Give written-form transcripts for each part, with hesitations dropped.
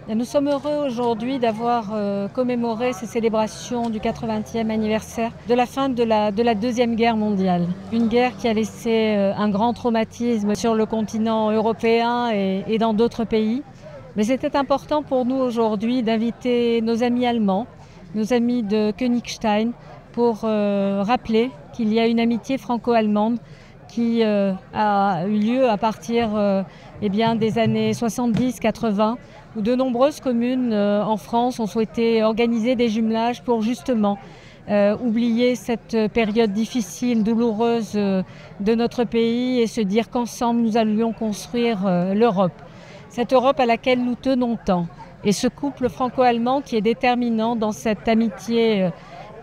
Et nous sommes heureux aujourd'hui d'avoir commémoré ces célébrations du 80e anniversaire de la fin de la Deuxième Guerre mondiale. Une guerre qui a laissé un grand traumatisme sur le continent européen et dans d'autres pays. Mais c'était important pour nous aujourd'hui d'inviter nos amis allemands, nos amis de Königstein, pour rappeler qu'il y a une amitié franco-allemande qui a eu lieu à partir des années 70-80, où de nombreuses communes en France ont souhaité organiser des jumelages pour justement oublier cette période difficile, douloureuse de notre pays et se dire qu'ensemble nous allions construire l'Europe. Cette Europe à laquelle nous tenons tant. Et ce couple franco-allemand qui est déterminant dans cette amitié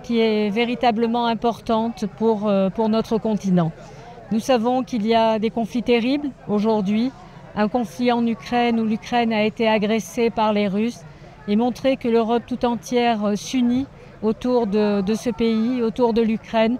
qui est véritablement importante pour notre continent. Nous savons qu'il y a des conflits terribles aujourd'hui, un conflit en Ukraine où l'Ukraine a été agressée par les Russes, et montrer que l'Europe tout entière s'unit autour de ce pays, autour de l'Ukraine,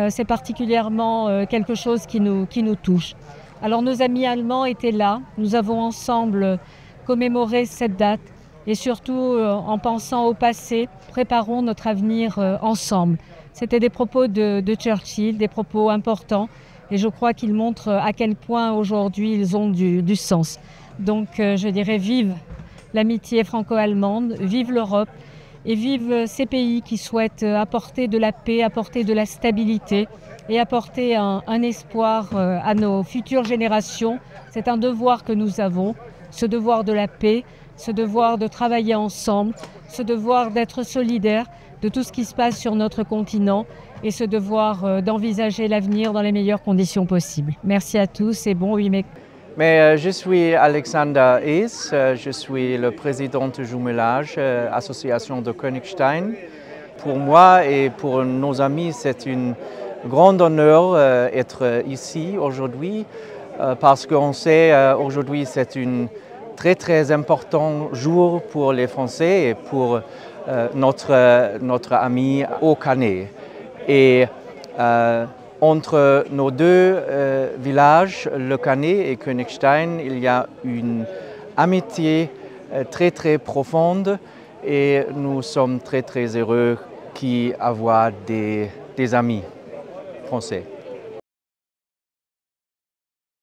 c'est particulièrement quelque chose qui nous touche. Alors nos amis allemands étaient là, nous avons ensemble commémoré cette date et surtout en pensant au passé, préparons notre avenir ensemble. C'était des propos de Churchill, des propos importants. Et je crois qu'ils montrent à quel point aujourd'hui ils ont du sens. Donc je dirais vive l'amitié franco-allemande, vive l'Europe et vive ces pays qui souhaitent apporter de la paix, apporter de la stabilité et apporter un espoir à nos futures générations. C'est un devoir que nous avons, ce devoir de la paix, ce devoir de travailler ensemble, ce devoir d'être solidaires de tout ce qui se passe sur notre continent et ce devoir d'envisager l'avenir dans les meilleures conditions possibles. Merci à tous et bon 8 mai. Je suis Alexander Ees, je suis le président du jumelage association de Königstein. Pour moi et pour nos amis, c'est un grand honneur d'être ici aujourd'hui parce qu'on sait aujourd'hui c'est un très important jour pour les Français et pour notre ami au Canet. Et entre nos deux villages, Le Canet et Königstein, il y a une amitié très profonde et nous sommes très heureux d'avoir des amis français.